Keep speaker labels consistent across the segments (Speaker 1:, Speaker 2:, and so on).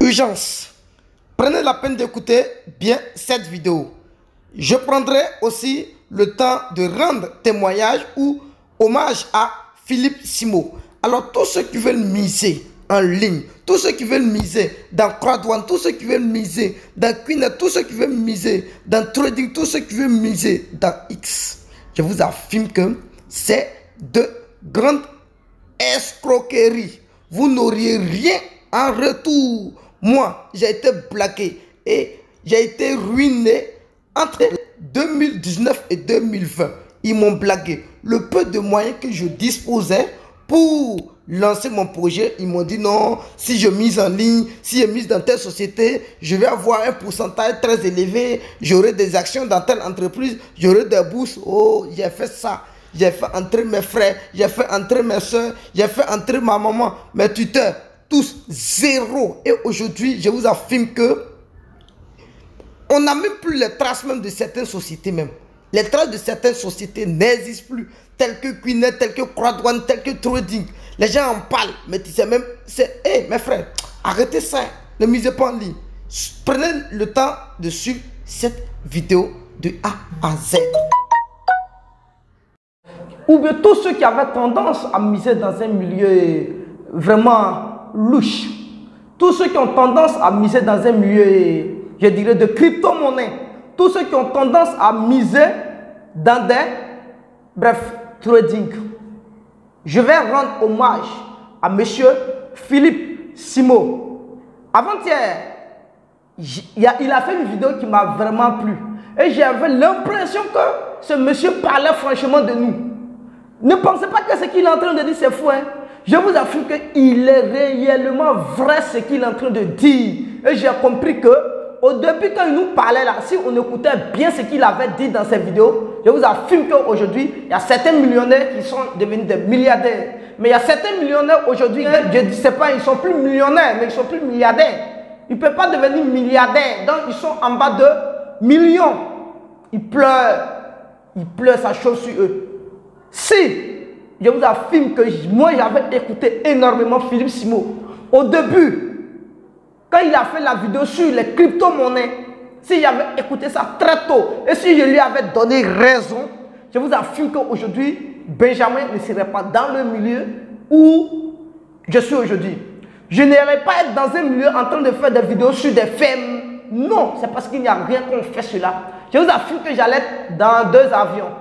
Speaker 1: Urgence. Prenez la peine d'écouter bien cette vidéo. Je prendrai aussi le temps de rendre témoignage ou hommage à Philippe Simo. Alors tous ceux qui veulent miser en ligne, tous ceux qui veulent miser dans Crowd1, tous ceux qui veulent miser dans Queenet, tous ceux qui veulent miser dans Trading, tous ceux qui veulent miser dans X, je vous affirme que c'est de grandes escroqueries. Vous n'auriez rien en retour. Moi, j'ai été blagué et j'ai été ruiné entre 2019 et 2020. Ils m'ont blagué. Le peu de moyens que je disposais pour lancer mon projet, ils m'ont dit non, si je mise en ligne, si je mise dans telle société, je vais avoir un pourcentage très élevé, j'aurai des actions dans telle entreprise, j'aurai des bourses. Oh, j'ai fait ça. J'ai fait entrer mes frères, j'ai fait entrer mes soeurs, j'ai fait entrer ma maman, mes tuteurs, tous zéro. Et aujourd'hui, je vous affirme que on n'a même plus les traces même de certaines sociétés même. Les traces de certaines sociétés n'existent plus, telles que Queenet, telles que Crowd1, telles que Trading. Les gens en parlent, mais tu sais même, c'est, hé mes frères, arrêtez ça, ne misez pas en ligne. Prenez le temps de suivre cette vidéo de A à Z. Ou bien tous ceux qui avaient tendance à miser dans un milieu vraiment louche. Tous ceux qui ont tendance à miser dans un milieu, je dirais, de crypto-monnaie. Tous ceux qui ont tendance à miser dans des, bref, trading. Je vais rendre hommage à monsieur Philippe Simo. Avant-hier, il a fait une vidéo qui m'a vraiment plu. Et j'avais l'impression que ce monsieur parlait franchement de nous. Ne pensez pas que ce qu'il est en train de dire c'est fou. Hein? Je vous affirme qu'il est réellement vrai ce qu'il est en train de dire. Et j'ai compris que au début quand il nous parlait là, si on écoutait bien ce qu'il avait dit dans ses vidéos, je vous affirme qu'aujourd'hui, il y a certains millionnaires qui sont devenus des milliardaires. Mais il y a certains millionnaires aujourd'hui, je ne sais pas, ils ne sont plus millionnaires, mais ils ne sont plus milliardaires. Ils ne peuvent pas devenir milliardaires, donc ils sont en bas de millions. Ils pleurent sa chose sur eux. Si, je vous affirme que moi j'avais écouté énormément Philippe Simo. Au début, quand il a fait la vidéo sur les crypto-monnaies, si j'avais écouté ça très tôt, et si je lui avais donné raison, je vous affirme qu'aujourd'hui, Benjamin ne serait pas dans le milieu où je suis aujourd'hui. Je n'allais pas être dans un milieu en train de faire des vidéos sur des femmes. Non, c'est parce qu'il n'y a rien qu'on fait cela. Je vous affirme que j'allais être dans 2 avions.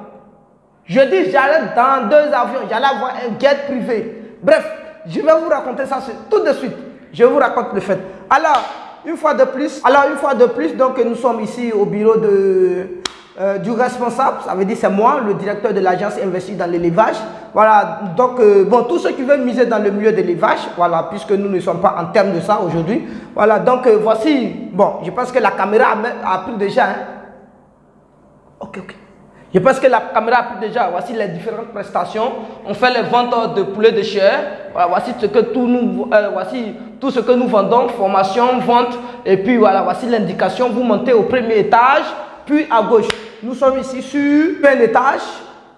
Speaker 1: Je dis j'allais dans 2 avions, j'allais avoir un jet privé. Bref, je vais vous raconter ça tout de suite. Je vous raconte le fait. Alors, une fois de plus, donc nous sommes ici au bureau du responsable. Ça veut dire c'est moi, le directeur de l'agence investie dans l'élevage. Voilà, donc bon, tous ceux qui veulent miser dans le milieu de l'élevage, voilà, puisque nous ne sommes pas en termes de ça aujourd'hui. Voilà, donc voici, bon, je pense que la caméra a pris déjà. Hein. Ok. Je pense que la caméra a pris déjà. Voici les différentes prestations. On fait les ventes de poulet de chair. Voilà, voici ce que voici tout ce que nous vendons, formation, vente. Et puis voilà, voici l'indication. Vous montez au premier étage, puis à gauche. Nous sommes ici sur un étage.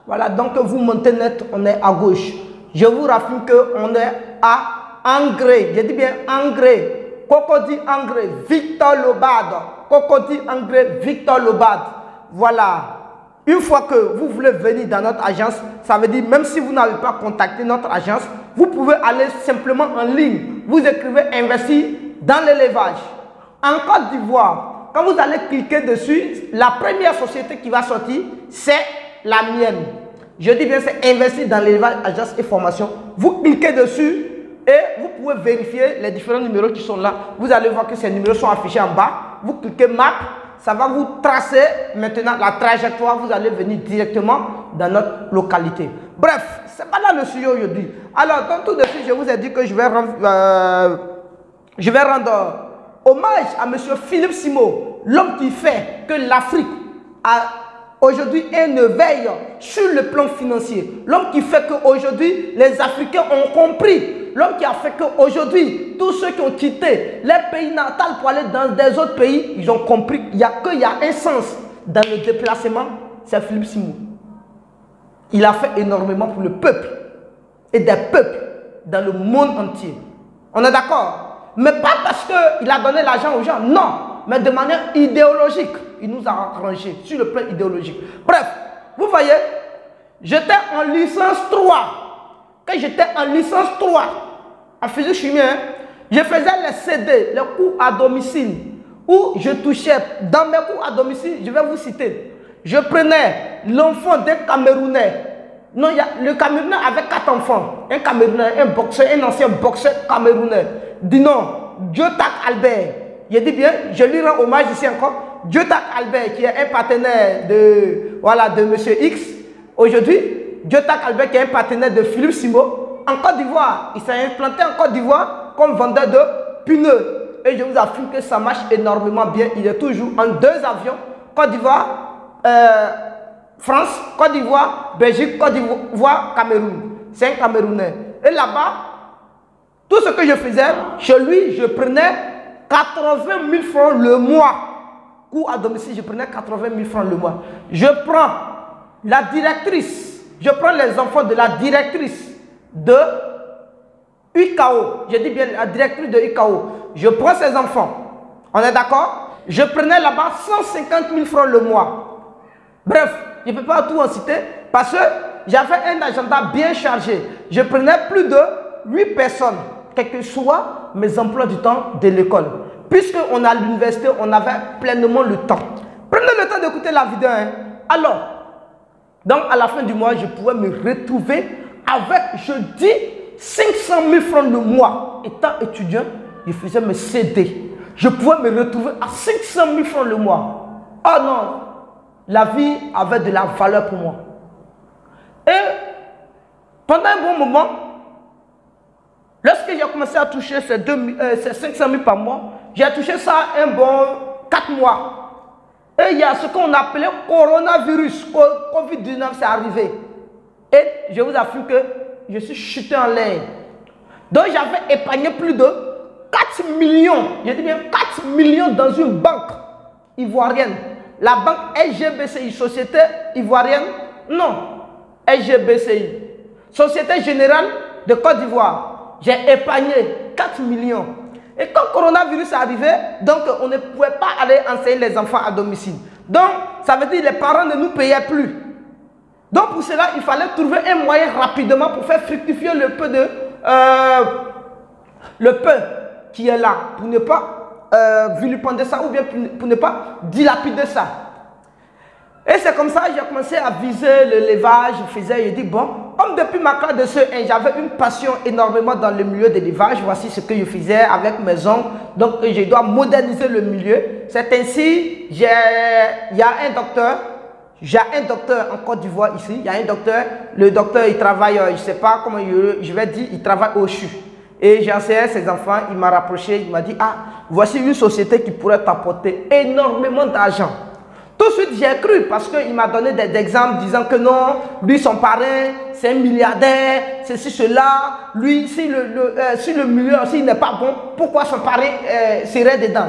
Speaker 1: Voilà, donc vous montez net, on est à gauche. Je vous raffine qu'on est à Engrais. Je dis bien Engrais. Cocody Engrais, Victor Lobad. Cocody Engrais, Victor Lobad. Voilà. Une fois que vous voulez venir dans notre agence, ça veut dire même si vous n'avez pas contacté notre agence, vous pouvez aller simplement en ligne. Vous écrivez investir dans l'élevage. En Côte d'Ivoire, quand vous allez cliquer dessus, la première société qui va sortir, c'est la mienne. Je dis bien c'est investir dans l'élevage, agence et formation. Vous cliquez dessus et vous pouvez vérifier les différents numéros qui sont là. Vous allez voir que ces numéros sont affichés en bas. Vous cliquez map. Ça va vous tracer maintenant la trajectoire. Vous allez venir directement dans notre localité. Bref, c'est pas là le sujet aujourd'hui. Alors, donc tout de suite, je vous ai dit que je vais rendre hommage à M. Philippe Simo, l'homme qui fait que l'Afrique a aujourd'hui un éveil sur le plan financier. L'homme qui fait qu'aujourd'hui, les Africains ont compris. L'homme qui a fait qu'aujourd'hui, tous ceux qui ont quitté les pays natals pour aller dans des autres pays, ils ont compris qu'il y a un sens dans le déplacement, c'est Philippe Simo. Il a fait énormément pour le peuple et des peuples dans le monde entier. On est d'accord? Mais pas parce qu'il a donné l'argent aux gens, non. Mais de manière idéologique. Il nous a arrangé sur le plan idéologique. Bref, vous voyez, j'étais en licence 3. Quand j'étais en licence 3, en physique chimie, je faisais les CD, les cours à domicile, où je touchais, dans mes cours à domicile, je vais vous citer, je prenais l'enfant d'un Camerounais. Non, le Camerounais avait 4 enfants. Un Camerounais, un boxeur, un ancien boxeur camerounais. Dis non, Diotak Albert. Je dis bien, je lui rends hommage ici encore. Diotak Albert, qui est un partenaire de, voilà, de M. X. Aujourd'hui, Diotak Albert, qui est un partenaire de Philippe Simbo. En Côte d'Ivoire, il s'est implanté en Côte d'Ivoire comme vendeur de pneus. Et je vous affirme que ça marche énormément bien. Il est toujours en 2 avions. Côte d'Ivoire, France, Côte d'Ivoire, Belgique, Côte d'Ivoire, Cameroun. C'est un Camerounais. Et là-bas, tout ce que je faisais, chez lui, je prenais 80 000 francs le mois. Cours à domicile, je prenais 80 000 francs le mois. Je prends la directrice, je prends les enfants de la directrice de UKO. Je dis bien la directrice de UKO. Je prends ses enfants. On est d'accord? Je prenais là-bas 150 000 francs le mois. Bref, je ne peux pas tout en citer parce que j'avais un agenda bien chargé. Je prenais plus de 8 personnes, quels que soient mes emplois du temps de l'école. Puisqu'on est à l'université, on avait pleinement le temps. Prenez le temps d'écouter la vidéo. Alors, donc à la fin du mois, je pouvais me retrouver avec, je dis, 500 000 francs le mois. Étant étudiant, je faisais mes CD. Je pouvais me retrouver à 500 000 francs le mois. Oh non, la vie avait de la valeur pour moi. Et pendant un bon moment, lorsque j'ai commencé à toucher ces 500 000 par mois, j'ai touché ça un bon 4 mois. Et il y a ce qu'on appelait coronavirus, Covid-19, c'est arrivé. Et je vous affirme que je suis chuté en l'air. Donc j'avais épargné plus de 4 millions, je dis bien 4 millions dans une banque ivoirienne. La banque SGBCI, Société Ivoirienne, non, SGBCI, Société Générale de Côte d'Ivoire. J'ai épargné 4 millions. Et quand le coronavirus est arrivé, donc on ne pouvait pas aller enseigner les enfants à domicile. Donc, ça veut dire que les parents ne nous payaient plus. Donc, pour cela, il fallait trouver un moyen rapidement pour faire fructifier le peu qui est là, pour ne pas vilipender ça ou bien pour ne pas dilapider ça. Et c'est comme ça que j'ai commencé à viser le levage. Je dis bon, comme depuis ma classe de CE1, j'avais une passion énormément dans le milieu de l'élevage. Voici ce que je faisais avec mes oncles. Donc je dois moderniser le milieu. C'est ainsi, il y a un docteur. J'ai un docteur en Côte d'Ivoire ici. Il y a un docteur. Le docteur, il travaille, je ne sais pas comment je vais dire, il travaille au CHU. Et j'ai enseigné à ses enfants, il m'a rapproché, il m'a dit, ah, voici une société qui pourrait t'apporter énormément d'argent. Tout de suite, j'ai cru parce qu'il m'a donné des exemples disant que non, lui, son parrain, c'est un milliardaire, ceci, cela. Lui, si le milieu aussi n'est pas bon, pourquoi son parrain serait dedans?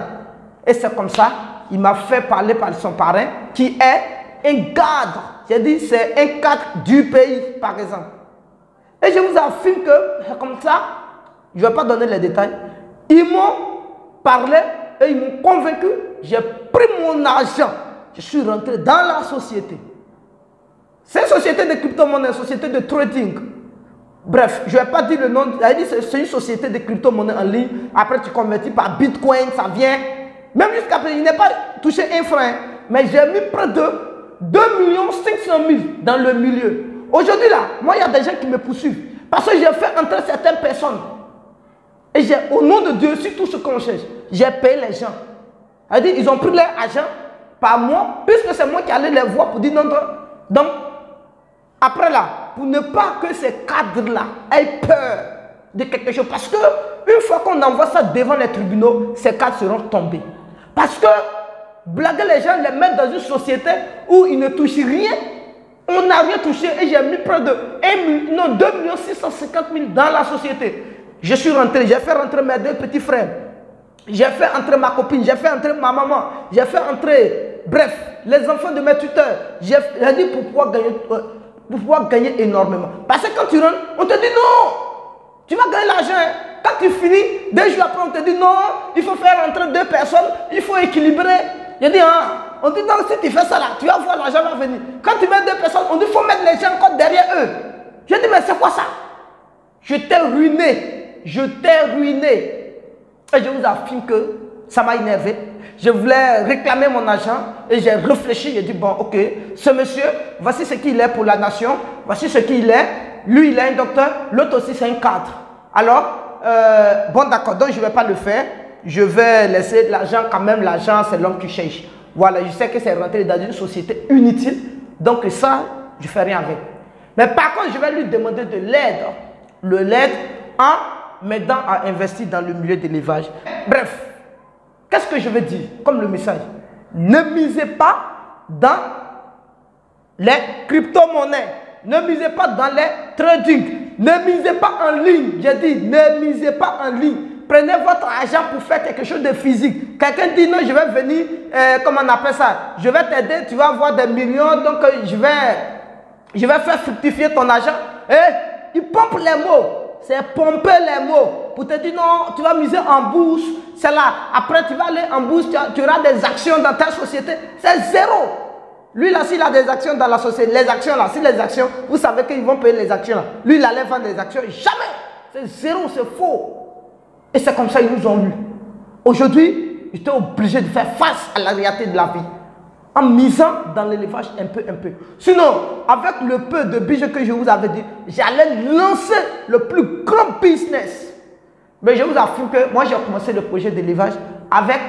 Speaker 1: Et c'est comme ça, il m'a fait parler par son parrain qui est un cadre. J'ai dit, c'est un cadre du pays, par exemple. Et je vous affirme que, comme ça, je ne vais pas donner les détails. Ils m'ont parlé et ils m'ont convaincu. J'ai pris mon argent. Je suis rentré dans la société. C'est une société de crypto-monnaie, une société de trading. Bref, je ne vais pas dire le nom. C'est une société de crypto-monnaie en ligne. Après, tu convertis par Bitcoin, ça vient. Même jusqu'à présent, il n'est pas touché un franc. Mais j'ai mis près de 2 500 000 dans le milieu. Aujourd'hui, là, moi, il y a des gens qui me poursuivent. Parce que j'ai fait entrer certaines personnes. Et j'ai, au nom de Dieu, sur tout ce qu'on cherche, j'ai payé les gens. C'est-à-dire, ils ont pris leur argent par mois, puisque c'est moi qui allais les voir pour dire non. Donc, après là, pour ne pas que ces cadres-là aient peur de quelque chose. Parce que une fois qu'on envoie ça devant les tribunaux, ces cadres seront tombés. Parce que blaguer les gens, les mettre dans une société où ils ne touchent rien, on n'a rien touché et j'ai mis près de 2 650 000 dans la société. Je suis rentré, j'ai fait rentrer mes 2 petits frères. J'ai fait entrer ma copine, j'ai fait entrer ma maman, j'ai fait entrer, bref, les enfants de mes tuteurs. J'ai dit pour pouvoir gagner énormément. Parce que quand tu rentres, on te dit non, tu vas gagner l'argent. Quand tu finis, 2 jours après, on te dit non, il faut faire rentrer 2 personnes, il faut équilibrer. Je dis, ah, on dit non, si tu fais ça là, tu vas voir, l'argent va venir. Quand tu mets 2 personnes, on dit, il faut mettre les gens encore derrière eux. Je dis, mais c'est quoi ça? Je t'ai ruiné. Je t'ai ruiné. Et je vous affirme que ça m'a énervé. Je voulais réclamer mon argent et j'ai réfléchi. J'ai dit, bon, ok, ce monsieur, voici ce qu'il est pour la nation. Voici ce qu'il est. Lui, il est un docteur. L'autre aussi, c'est un cadre. Alors, bon, d'accord, donc je ne vais pas le faire. Je vais laisser l'argent quand même. L'argent, c'est l'homme qui cherche. Voilà, je sais que c'est rentré dans une société inutile. Donc ça, je ne fais rien avec. Mais par contre, je vais lui demander de l'aide. L'aide en m'aidant à investir dans le milieu de l'élevage. Bref, qu'est-ce que je veux dire comme le message? Ne misez pas dans les crypto-monnaies. Ne misez pas dans les trading. Ne misez pas en ligne. J'ai dit, ne misez pas en ligne. Prenez votre argent pour faire quelque chose de physique. Quelqu'un dit non, je vais venir, comment on appelle ça? Je vais t'aider, tu vas avoir des millions, donc je vais faire fructifier ton argent. Et il pompe les mots. C'est pomper les mots. Pour te dire non, tu vas miser en bourse. C'est là. Après, tu vas aller en bourse, tu auras des actions dans ta société. C'est zéro. Lui, là, s'il a des actions dans la société, les actions là, si les actions, vous savez qu'ils vont payer les actions là. Lui, il allait vendre des actions. Jamais. C'est zéro, c'est faux. Et c'est comme ça qu'ils nous ont eu. Aujourd'hui, j'étais obligé de faire face à la réalité de la vie. En misant dans l'élevage un peu. Sinon, avec le peu de budget que je vous avais dit, j'allais lancer le plus grand business. Mais je vous affirme que moi, j'ai commencé le projet d'élevage avec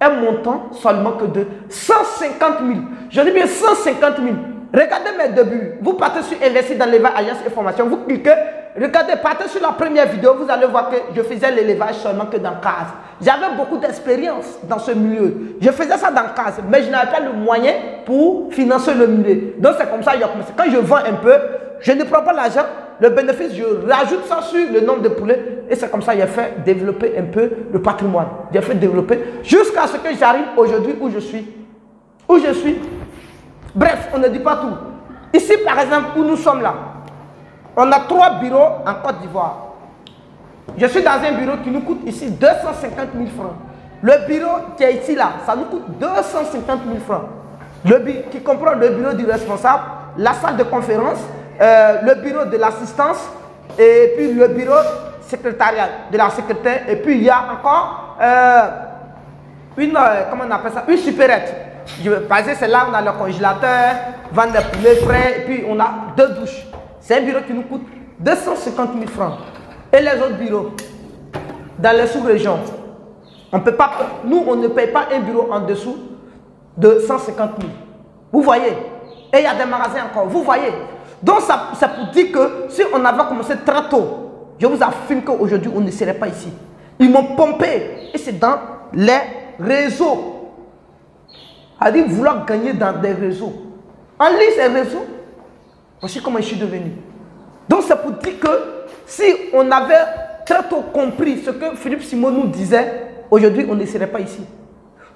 Speaker 1: un montant seulement que de 150 000. Je dis bien 150 000. Regardez mes débuts. Vous partez sur Investir dans l'élevage, Alliance et Formation. Vous cliquez. Regardez, partez sur la première vidéo. Vous allez voir que je faisais l'élevage seulement que dans case. J'avais beaucoup d'expérience dans ce milieu. Je faisais ça dans case, mais je n'avais pas le moyen pour financer le milieu. Donc c'est comme ça que j'ai commencé. Quand je vends un peu, je ne prends pas l'argent. Le bénéfice, je rajoute ça sur le nombre de poulets. Et c'est comme ça que j'ai fait développer un peu le patrimoine. J'ai fait développer jusqu'à ce que j'arrive aujourd'hui où je suis. Où je suis. Bref, on ne dit pas tout. Ici, par exemple, où nous sommes là, on a 3 bureaux en Côte d'Ivoire. Je suis dans un bureau qui nous coûte ici 250 000 francs. Le bureau qui est ici là, ça nous coûte 250 000 francs. Qui comprend le bureau du responsable, la salle de conférence, le bureau de l'assistance et puis le bureau secrétarial de la secrétaire. Et puis il y a encore comment on appelle ça, une supérette. Par exemple, c'est là où on a le congélateur, vendre des poulets frais, et puis on a 2 douches. C'est un bureau qui nous coûte 250 000 francs. Et les autres bureaux, dans les sous-régions, on peut pas, nous, on ne paye pas un bureau en dessous de 150 000. Vous voyez? Et il y a des magasins encore, vous voyez? Donc, ça pour dire que si on avait commencé très tôt, je vous affirme qu'aujourd'hui, on ne serait pas ici. Ils m'ont pompé, et c'est dans les réseaux. C'est-à-dire vouloir gagner dans des réseaux. En ligne, ces réseaux, voici comment je suis devenu. Donc, c'est pour dire que si on avait très tôt compris ce que Philippe Simon nous disait, aujourd'hui, on ne serait pas ici.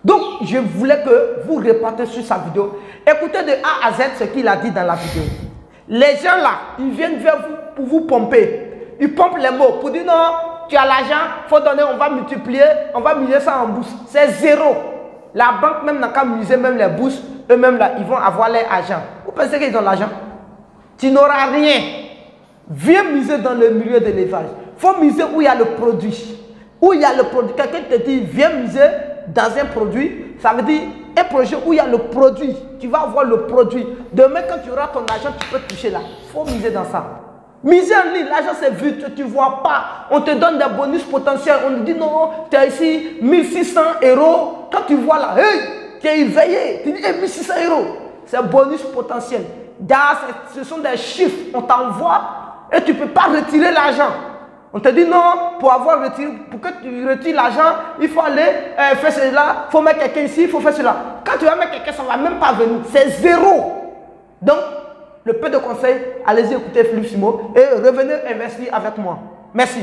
Speaker 1: Donc, je voulais que vous repartez sur sa vidéo. Écoutez de A à Z ce qu'il a dit dans la vidéo. Les gens là, ils viennent vers vous pour vous pomper. Ils pompent les mots pour dire non, tu as l'argent, il faut donner, on va multiplier, on va miser ça en bourse. C'est zéro. La banque même n'a qu'à miser même les bourses, eux-mêmes là, ils vont avoir leur argent. Vous pensez qu'ils ont l'argent? Tu n'auras rien. Viens miser dans le milieu de l'élevage. Il faut miser où il y a le produit. Où il y a le produit. Quelqu'un te dit, viens miser dans un produit. Ça veut dire un projet où il y a le produit. Tu vas avoir le produit. Demain, quand tu auras ton argent, tu peux toucher là. Il faut miser dans ça. Miser en ligne, l'argent c'est vite, tu ne vois pas. On te donne des bonus potentiels. On te dit non, tu as ici 1600 €. Quand tu vois là, hey, tu es éveillé. Tu dis hey, 1600 €. C'est bonus potentiel. Ce sont des chiffres. On t'envoie et tu ne peux pas retirer l'argent. On te dit non, pour que tu retires l'argent, il faut aller faire cela, il faut mettre quelqu'un ici, il faut faire cela. Quand tu vas mettre quelqu'un, ça ne va même pas venir. C'est zéro. Donc, le peu de conseils, allez-y écouter Philippe Simon et revenez investir avec moi. Merci.